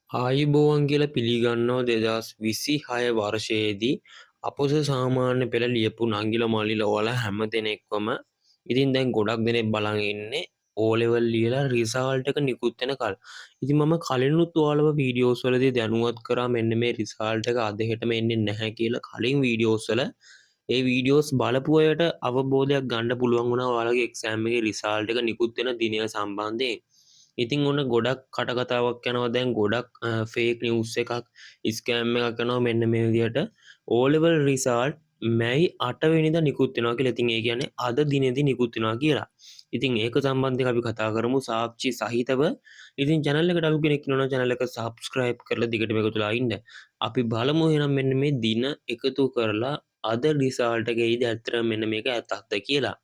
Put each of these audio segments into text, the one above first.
ආයුබෝවන් කියලා පිළිගන්නවා 2026 වර්ෂයේදී අපොස සාමාන්‍ය පෙළ ලියපු නංගිලා මල්ලිලා ඔයාලා හැම දෙනෙක්වම ඉතින් දැන් ගොඩක් දෙනෙක් බලන් ඉන්නේ O level ලියලා රිසල්ට් එක නිකුත් වෙනකල්. ඉතින් මම කලිනුත් ඔයාලව වීඩියෝස් වලදී දැනුවත් කරා මෙන්න මේ රිසල්ට් එක අද හෙටම එන්නේ නැහැ කියලා කලින් වීඩියෝස් වල ඒ වීඩියෝස් බලපු අයට අවබෝධයක් ගන්න පුළුවන් වුණා ඔයාලගේ එක්සෑම් එකේ රිසල්ට් එක නිකුත් වෙන දිනය සම්බන්ධයෙන්. ඉතින් ඔන්න ගොඩක් කටකතාවක් යනවා දැන් ගොඩක් ෆේක් නිවුස් එකක් ස්කෑම් එකක් යනවා මෙන්න මේ විදිහට O level result මැයි 8 වෙනිදා නිකුත් වෙනවා කියලා. ඉතින් ඒ කියන්නේ අද දිනේදී නිකුත් වෙනවා කියලා. ඉතින් ඒක සම්බන්ධයෙන් අපි කතා කරමු සාක්ෂි සහිතව. ඉතින් channel එකට අලුත් කෙනෙක් ඉන්නවා නම් channel එක subscribe කරලා දිගටම එකතුලා ඉන්න. අපි බලමු එහෙනම් මෙන්න මේ දින එකතු කරලා අද result එක එයිද ඇත්තටම මෙන්න මේක ඇත්තක්ද කියලා.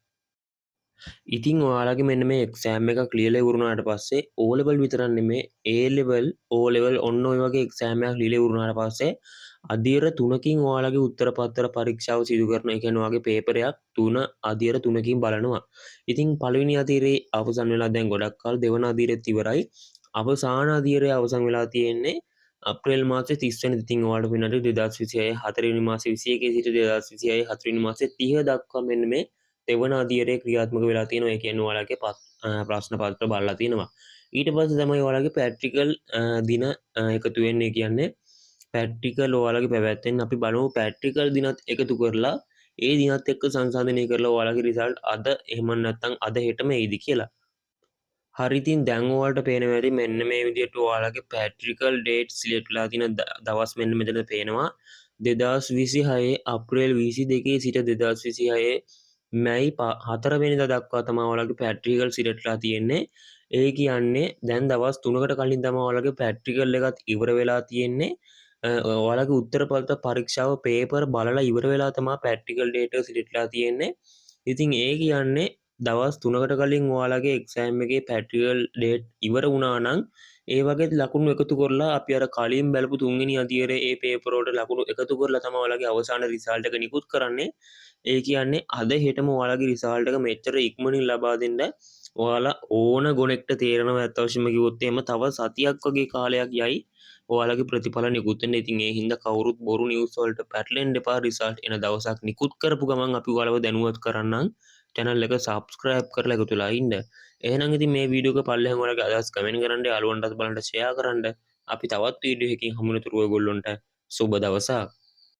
ඉතින් ඔයාලගේ මෙන්න මේ එක්සෑම් එක ක්ලියර්ලා ඉවරුනාට පස්සේ O level විතරක් නෙමේ A level O level ඔන්න ඔය වගේ එක්සෑම් එකක් ලියලා ඉවරුනාට පස්සේ අදියර 3කින් ඔයාලගේ උත්තර පත්‍ර පරීක්ෂාව සිදු කරනවා. ඒ කියන්නේ ඔයාගේ පේපරයක් 3 අදියර 3කින් බලනවා. ඉතින් පළවෙනි අදියරේ අවසන් වෙලා දැන් ගොඩක් කල් දෙවන අදියරෙත් ඉවරයි. අවසාන අදියරේ අවසන් වෙලා තියෙන්නේ අප්‍රේල් මාසේ 30 වෙනිදා. ඉතින් ඔයාලට වෙනද 2026 4 වෙනි මාසේ 21 සිට 2026 4 වෙනි මාසේ 30 දක්වා මෙන්න මේ දෙවන අදියරේ ක්‍රියාත්මක වෙලා තියෙනවා. ඒ කියන්නේ ඔයාලගේ ප්‍රශ්න පත්‍ර බලලා තියෙනවා. ඊට පස්සේ තමයි ඔයාලගේ ප්‍රැක්ටිකල් දින එකතු වෙන්නේ. කියන්නේ ප්‍රැක්ටිකල් ඔයාලගේ පැවැත්වෙන්නේ. අපි බලමු ප්‍රැක්ටිකල් දිනත් එකතු කරලා ඒ දිනත් එක්ක සංසන්දනය කරලා ඔයාලගේ රිසල්ට් අද එහෙම නැත්නම් අද හෙටම එයිද කියලා. හරි ඉතින් දැන් ඔයාලට පේනවා ඇති මෙන්න මේ විදිහට ඔයාලගේ ප්‍රැක්ටිකල් ඩේට් සිලෙක්ට් වෙලා තියෙන දවස් මෙන්න මෙතන පේනවා. 2026 අප්‍රේල් 22 සිට 2026 මැයි 4 වෙනිදා දක්වා තමයි ඔයාලගේ ප්‍රැක්ටිකල් සිලෙක්ට්ලා තියෙන්නේ. ඒ කියන්නේ දැන් දවස් 3කට කලින් තමයි ඔයාලගේ ප්‍රැක්ටිකල් එකත් ඉවර වෙලා තියෙන්නේ. ඔයාලගේ උත්තර පත්‍ර පරීක්ෂාව පේපර් බලලා ඉවර වෙලා තමයි ප්‍රැක්ටිකල් ඩේට් එක සිලෙක්ට්ලා තියෙන්නේ. ඉතින් ඒ කියන්නේ දවස් 3කට කලින් ඔයාලගේ එක්සෑම් එකේ ප්‍රැක්ටිකල් ඩේට් ඉවර වුණා නම් ඒ වගේ ලකුණු එකතු කරලා අපි අර කලින් බලපු තුන්වෙනි අදියරේ ඒ පේපර් වලට ලකුණු එකතු කරලා තමයි ඔයාලගේ අවසාන රිසල්ට් එක නිකුත් කරන්නේ. ඒ කියන්නේ අද හෙටම ඔයාලගේ රිසල්ට් එක මෙච්චර ඉක්මනින් ලබා දෙන්න ඔයාලා ඕන ගොනෙක්ට තේරෙනවා අත්‍යවශ්‍යම කිව්වොත් එහෙම තව සතියක් වගේ කාලයක් යයි ඔයාලගේ ප්‍රතිඵල නිකුත් වෙන්න. ඉතින් ඒ හින්දා කවුරුත් බොරු නිවුස් වලට පැටලෙන්න එපා. රිසල්ට් එන දවසක් නිකුත් කරපු ගමන් අපි ඔයාලව දැනුවත් කරන්නම්. channel එක subscribe කරලා එකතු වෙලා ඉන්න. එහෙනම් ඉතින් මේ වීඩියෝ එක පල්ලෙහාම ඔයාලගේ අදහස් කමෙන්ට් කරන්න, යාළුවන්ටත් බලන්න ෂෙයා කරන්න. අපි තවත් වීඩියෝ එකකින් හමු වෙනතුරු ඔයගොල්ලොන්ට සුබ දවසක්.